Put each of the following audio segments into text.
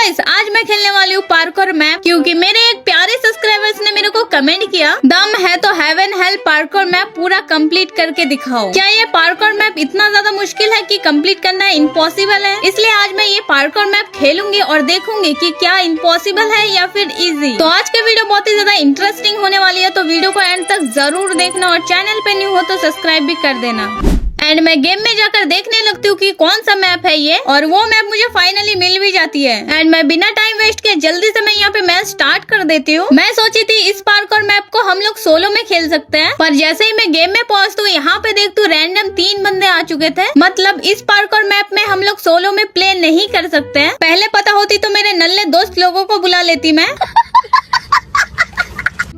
Guys, आज मैं खेलने वाली हूँ पार्कोर मैप, क्योंकि मेरे एक प्यारे सब्सक्राइबर्स ने मेरे को कमेंट किया, दम है तो हेवन हेल पार्कोर मैप पूरा कंप्लीट करके दिखाओ। क्या ये पार्कोर मैप इतना ज्यादा मुश्किल है कि कंप्लीट करना इम्पॉसिबल है? इसलिए आज मैं ये पार्कोर मैप खेलूंगी और देखूंगी कि क्या इम्पॉसिबल है या फिर इजी। तो आज का वीडियो बहुत ही ज्यादा इंटरेस्टिंग होने वाली है, तो वीडियो को एंड तक जरूर देखना और चैनल पे न्यू हो तो सब्सक्राइब भी कर देना। एंड मैं गेम में जाकर देखने लगती हूँ कि कौन सा मैप है ये, और वो मैप मुझे फाइनली मिल भी जाती है। एंड मैं बिना टाइम वेस्ट किए जल्दी से मैं यहाँ पे मैच स्टार्ट कर देती हूँ। मैं सोची थी इस पार्कोर मैप को हम लोग सोलो में खेल सकते हैं, पर जैसे ही मैं गेम में पहुँचती हूँ यहाँ पे देखती हूँ रैंडम 3 बंदे आ चुके थे। मतलब इस पार्कोर मैप में हम लोग सोलो में प्ले नहीं कर सकते हैं। पहले पता होती तो मेरे नल्ले दोस्त लोगों को बुला लेती मैं।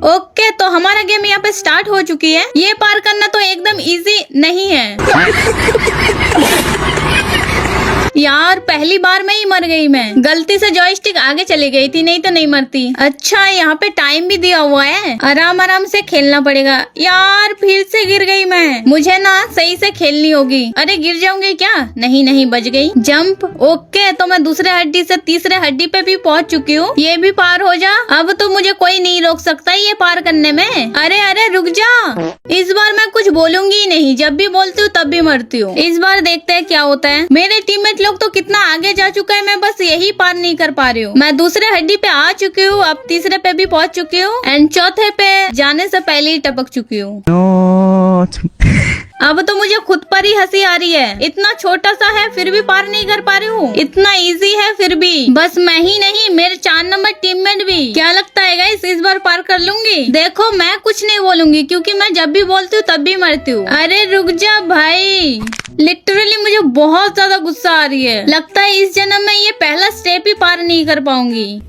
ओके, तो हमारा गेम यहाँ पे स्टार्ट हो चुकी है। ये पार करना तो एकदम इजी नहीं है यार, पहली बार में ही मर गई मैं। गलती से जॉयस्टिक आगे चली गई थी, नहीं तो नहीं मरती। अच्छा, यहाँ पे टाइम भी दिया हुआ है, आराम आराम से खेलना पड़ेगा। यार फिर से गिर गई मैं, मुझे ना सही से खेलनी होगी। अरे गिर जाऊंगी क्या? नहीं नहीं, बच गई। जंप। ओके, तो मैं दूसरे हड्डी से तीसरे हड्डी पे भी पहुँच चुकी हूँ। ये भी पार हो जा, अब तो मुझे कोई नहीं रोक सकता ये पार करने में। अरे अरे रुक जा, इस बार मैं कुछ बोलूंगी नहीं, जब भी बोलती हूँ तब भी मरती हूँ। इस बार देखते हैं क्या होता है। मेरे टीममेट लोग तो कितना आगे जा चुका है, मैं बस यही पार नहीं कर पा रही हूँ। मैं दूसरे हड्डी पे आ चुकी हूँ, अब तीसरे पे भी पहुँच चुकी हूँ, एंड चौथे पे जाने से पहले ही टपक चुकी हूँ। अब तो मुझे खुद पर ही हंसी आ रही है। इतना छोटा सा है फिर भी पार नहीं कर पा रही हूँ। इतना इजी है फिर भी। बस मैं ही नहीं, मेरे 4 नंबर टीममेट भी। क्या लगता है गाइस, इस बार पार कर लूंगी? देखो मैं कुछ नहीं बोलूंगी, क्योंकि मैं जब भी बोलती हूँ तब भी मरती हूँ। अरे रुक जा भाई, लिटरली मुझे बहुत ज्यादा गुस्सा आ रही है। लगता है इस जन्म में ये पहला स्टेप ही पार नहीं कर पाऊंगी।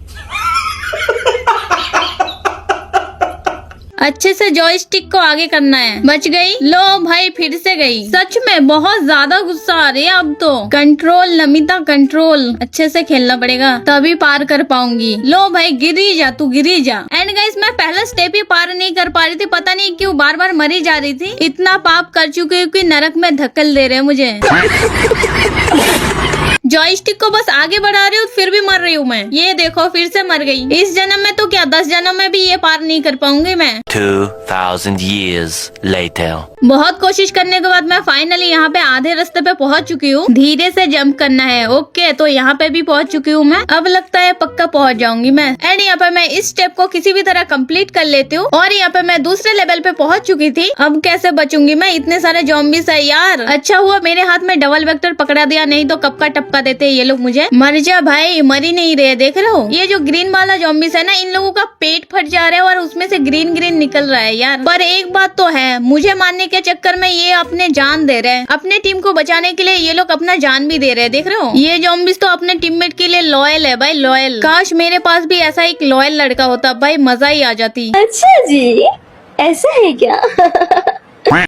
अच्छे से जॉयस्टिक को आगे करना है। बच गई। लो भाई, फिर से गई। सच में बहुत ज्यादा गुस्सा आ रही है अब तो। Control Namita, control. अच्छे से खेलना पड़ेगा तभी पार कर पाऊंगी। लो भाई, गिरी जा, तू गिरी जा। एंड गाइस, मैं पहला स्टेप ही पार नहीं कर पा रही थी। पता नहीं क्यों बार बार मरी जा रही थी। इतना पाप कर चुकी हूँ कि नरक में धक्कल दे रहे मुझे। जॉयस्टिक को बस आगे बढ़ा रही हूँ, फिर भी मर रही हूँ मैं। ये देखो फिर से मर गई। इस जन्म में तो क्या 10 जन्म में भी ये पार नहीं कर पाऊंगी मैं। 2000 years later. बहुत कोशिश करने के बाद मैं फाइनली यहाँ पे आधे रास्ते पे पहुँच चुकी हूँ। धीरे से जंप करना है। ओके, तो यहाँ पे भी पहुँच चुकी हूँ मैं। अब लगता है पक्का पहुँच जाऊंगी मैं। एंड यहाँ पे मैं इस स्टेप को किसी भी तरह कंप्लीट कर लेती हूँ, और यहाँ पे मैं दूसरे लेवल पे पहुँच चुकी थी। अब कैसे बचूंगी मैं? इतने सारे ज़ॉम्बीज़ है यार। अच्छा हुआ मेरे हाथ में डबल वेक्टर पकड़ा दिया, नहीं तो कब का टपका देते ये लोग मुझे। मर जा भाई, मर ही नहीं रहे। देख रहे हो ये जो ग्रीन वाला ज़ॉम्बीज़ है ना, इन लोगों का पेट फट जा रहा है और उसमें से ग्रीन ग्रीन निकल रहा है यार। पर एक बात तो है, मुझे मारने के चक्कर में ये अपने जान दे रहे हैं। अपने टीम को बचाने के लिए ये लोग अपना जान भी दे रहे हैं। देख रहे हो ये ज़ॉम्बीज़ तो अपने टीममेट के लिए लॉयल है भाई, लॉयल। काश मेरे पास भी ऐसा एक लॉयल लड़का होता भाई, मजा ही आ जाती। अच्छा जी, ऐसा है क्या?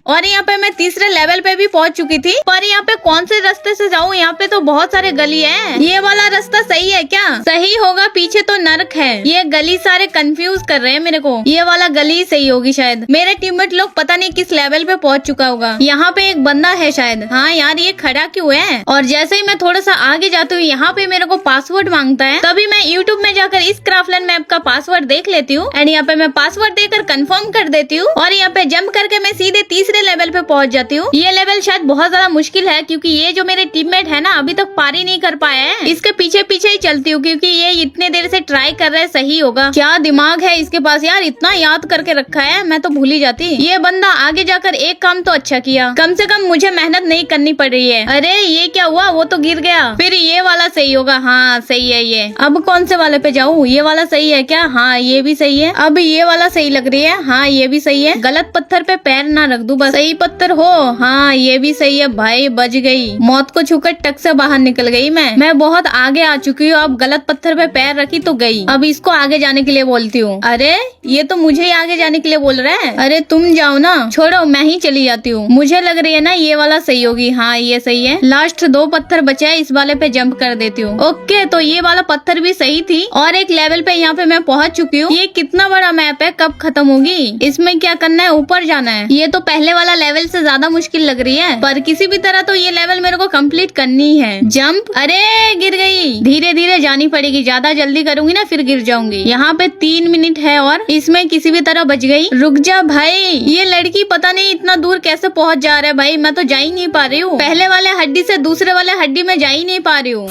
और यहाँ पे मैं तीसरे लेवल पे भी पहुँच चुकी थी, पर यहाँ पे कौन से रास्ते से जाऊँ? यहाँ पे तो बहुत सारे गली है। ये वाला रास्ता सही है क्या? सही होगा, पीछे तो नरक है। ये गली सारे कंफ्यूज कर रहे हैं मेरे को। ये वाला गली सही होगी शायद। मेरे टीममेट लोग पता नहीं किस लेवल पे पहुँच चुका होगा। यहाँ पे एक बंदा है शायद। हाँ यार, ये खड़ा क्यों है? और जैसे ही मैं थोड़ा सा आगे जाती हूँ, यहाँ पे मेरे को पासवर्ड मांगता है। तभी मैं यूट्यूब में जाकर इस क्राफ्टलैंड मैप का पासवर्ड देख लेती हूँ, एंड यहाँ पे मैं पासवर्ड देकर कंफर्म कर देती हूँ, और यहाँ पे जंप करके मैं सीधे तीसरे लेवल पे पहुंच जाती हूँ। ये लेवल शायद बहुत ज्यादा मुश्किल है, क्योंकि ये जो मेरे टीममेट है ना, अभी तक पार ही नहीं कर पाया है। इसके पीछे पीछे ही चलती हूँ, क्योंकि ये इतने देर से ट्राई कर रहे हैं। सही होगा। क्या दिमाग है इसके पास यार, इतना याद करके रखा है, मैं तो भूल ही जाती। ये बंदा आगे जाकर एक काम तो अच्छा किया, कम से कम मुझे मेहनत नहीं करनी पड़ रही है। अरे ये क्या हुआ? वो तो गिर गया। फिर ये वाला सही होगा। हाँ सही है ये। अब कौन से वाले पे जाऊँ? ये वाला सही है क्या? हाँ ये भी सही है। अब ये वाला सही लग रही है। हाँ ये भी सही है। गलत पत्थर पे पैर ना रख दूं, बस सही पत्थर हो। हाँ ये भी सही है भाई, बच गई। मौत को छूकर टक से बाहर निकल गई मैं बहुत आगे आ चुकी हूँ। अब गलत पत्थर पे पैर रखी तो गई। अब इसको आगे जाने के लिए बोलती हूँ। अरे ये तो मुझे ही आगे जाने के लिए बोल रहा है। अरे तुम जाओ ना, छोड़ो मैं ही चली जाती हूँ। मुझे लग रही है ना ये वाला सही होगी। हाँ ये सही है। लास्ट 2 पत्थर बचे हैं, इस वाले पे जंप कर देती हूँ। ओके, तो ये वाला पत्थर भी सही थी, और एक लेवल पे यहाँ पे मैं पहुँच चुकी हूँ। ये कितना बड़ा मैप है, कब खत्म होगी? इसमें क्या करना है? ऊपर जाना है। ये तो पहले वाला लेवल से ज्यादा मुश्किल लग रही है, पर किसी भी तरह तो ये लेवल मेरे को कंप्लीट करनी है। जंप, अरे गिर गई। धीरे धीरे जानी पड़ेगी, ज्यादा जल्दी करूंगी ना फिर गिर जाऊंगी। यहाँ पे 3 मिनट है और इसमें किसी भी तरह बच गई। रुक जा भाई, ये लड़की पता नहीं इतना दूर कैसे पहुँच जा रहा है भाई, मैं तो जा ही नहीं पा रही हूँ। पहले वाले हड्डी से दूसरे वाले हड्डी में जा ही नहीं पा रही हूँ।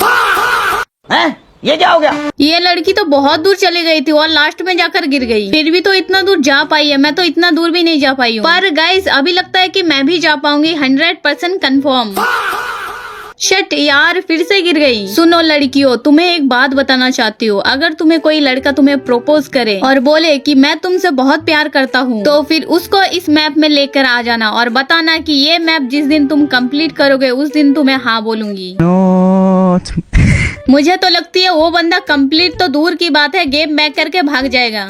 ये क्या हो गया? ये लड़की तो बहुत दूर चली गई थी और लास्ट में जाकर गिर गई। फिर भी तो इतना दूर जा पाई है, मैं तो इतना दूर भी नहीं जा पाई हूँ। पर गाइस अभी लगता है कि मैं भी जा पाऊंगी, 100% कंफर्म। शट यार, फिर से गिर गई। सुनो लड़कियों, तुम्हें एक बात बताना चाहती हूँ। अगर तुम्हें कोई लड़का तुम्हें प्रपोज करे और बोले कि मैं तुमसे बहुत प्यार करता हूँ, तो फिर उसको इस मैप में लेकर आ जाना और बताना कि ये मैप जिस दिन तुम कंप्लीट करोगे उस दिन तुम्हें हाँ बोलूंगी। मुझे तो लगती है वो बंदा कंप्लीट तो दूर की बात है, गेम बैक करके भाग जाएगा।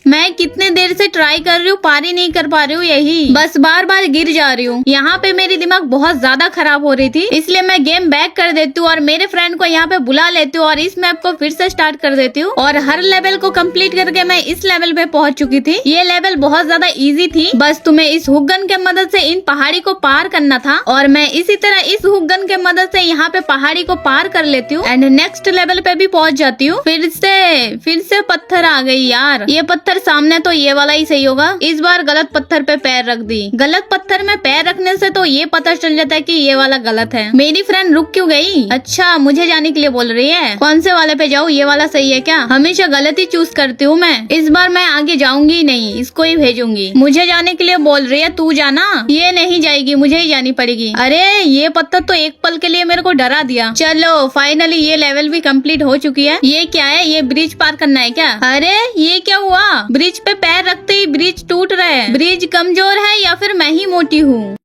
मैं कितने देर से ट्राई कर रही हूँ, पार ही नहीं कर पा रही हूँ, यही बस बार बार गिर जा रही हूँ। यहाँ पे मेरी दिमाग बहुत ज्यादा खराब हो रही थी, इसलिए मैं गेम बैक कर देती हूँ और मेरे फ्रेंड को यहाँ पे बुला लेती हूँ और इस मैप को फिर से स्टार्ट कर देती हूँ। और हर लेवल को कंप्लीट करके मैं इस लेवल पे पहुँच चुकी थी। ये लेवल बहुत ज्यादा इजी थी, बस तुम्हें इस हुक गन के मदद से इन पहाड़ी को पार करना था और मैं इसी तरह इस हुक गन के मदद से यहाँ पे पहाड़ी को पार कर लेती हूँ एंड नेक्स्ट लेवल पे भी पहुंच जाती हूँ। फिर से पत्थर आ गई यार। ये पत्थर सामने तो ये वाला ही सही होगा। इस बार गलत पत्थर पे पैर रख दी। गलत पत्थर में पैर रखने से तो ये पता चल जाता है कि ये वाला गलत है। मेरी फ्रेंड रुक क्यों गई? अच्छा, मुझे जाने के लिए बोल रही है। कौन से वाले पे जाऊँ? ये वाला सही है क्या? हमेशा गलत ही चूज करती हूँ मैं। इस बार मैं आगे जाऊंगी नहीं, इसको ही भेजूंगी। मुझे जाने के लिए बोल रही है, तू जाना। ये नहीं जाएगी, मुझे ही जानी पड़ेगी। अरे ये पत्थर तो एक पल के लिए मेरे को डरा दिया। चलो फाइनली ये लेवल भी कंप्लीट हो चुकी है। ये क्या है? ये ब्रिज पार करना है क्या? अरे ये क्या हुआ? ब्रिज पे पैर रखते ही ब्रिज टूट रहा है। ब्रिज कमजोर है या फिर मैं ही मोटी हूँ?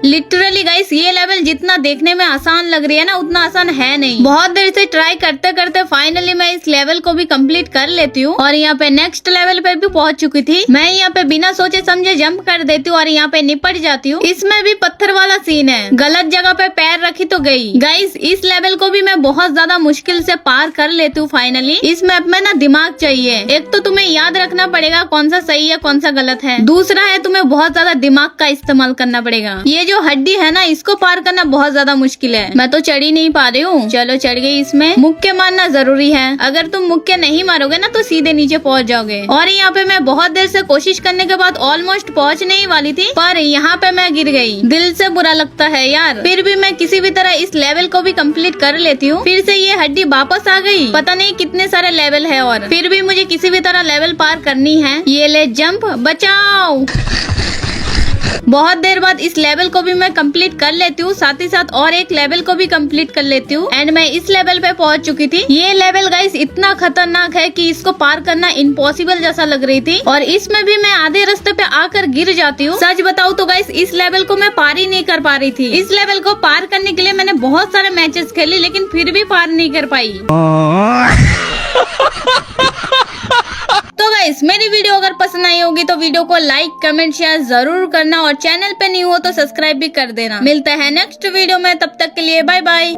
लिटरली गाइस, ये लेवल जितना देखने में आसान लग रही है ना, उतना आसान है नहीं। बहुत देर से ट्राई करते करते फाइनली मैं इस लेवल को भी कंप्लीट कर लेती हूँ और यहाँ पे नेक्स्ट लेवल पे भी पहुँच चुकी थी। मैं यहाँ पे बिना सोचे समझे जंप कर देती हूँ और यहाँ पे निपट जाती हूँ। इसमें भी पत्थर वाला सीन है, गलत जगह पे पैर रखी तो गई। गाइस इस लेवल को भी मैं बहुत ज्यादा मुश्किल से पार कर लेती हूँ फाइनली। इस मैप में ना दिमाग चाहिए। एक तो तुम्हें याद रखना पड़ेगा कौन सा सही है कौन सा गलत है, दूसरा है तुम्हें बहुत ज्यादा दिमाग का इस्तेमाल करना पड़ेगा। ये जो हड्डी है ना, इसको पार करना बहुत ज्यादा मुश्किल है। मैं तो चढ़ ही नहीं पा रही हूँ। चलो चढ़ गई। इसमें मुक्के मारना जरूरी है, अगर तुम मुक्के नहीं मारोगे ना तो सीधे नीचे पहुँच जाओगे। और यहाँ पे मैं बहुत देर से कोशिश करने के बाद ऑलमोस्ट पहुँचने ही वाली थी, पर यहाँ पे मैं गिर गई। दिल से बुरा लगता है यार, फिर भी मैं किसी भी तरह इस लेवल को भी कंप्लीट कर लेती हूँ। फिर से ये हड्डी वापस आ गई। पता नहीं कितने सारे लेवल है और फिर भी मुझे किसी भी तरह लेवल पार करनी है। ये ले जंप, बचाओ। बहुत देर बाद इस लेवल को भी मैं कंप्लीट कर लेती हूँ, साथ ही साथ और एक लेवल को भी कंप्लीट कर लेती हूँ एंड मैं इस लेवल पे पहुँच चुकी थी। ये लेवल गाइस इतना खतरनाक है कि इसको पार करना इम्पॉसिबल जैसा लग रही थी और इसमें भी मैं आधे रास्ते पे आकर गिर जाती हूँ। सच बताऊँ तो गाइस इस लेवल को मैं पार ही नहीं कर पा रही थी। इस लेवल को पार करने के लिए मैंने बहुत सारे मैचेस खेली लेकिन फिर भी पार नहीं कर पाई। तो गाइस मेरी वीडियो अगर पसंद आई होगी तो वीडियो को लाइक कमेंट शेयर जरूर करना और चैनल पे न्यू हो तो सब्सक्राइब भी कर देना। मिलते हैं नेक्स्ट वीडियो में, तब तक के लिए बाय बाय।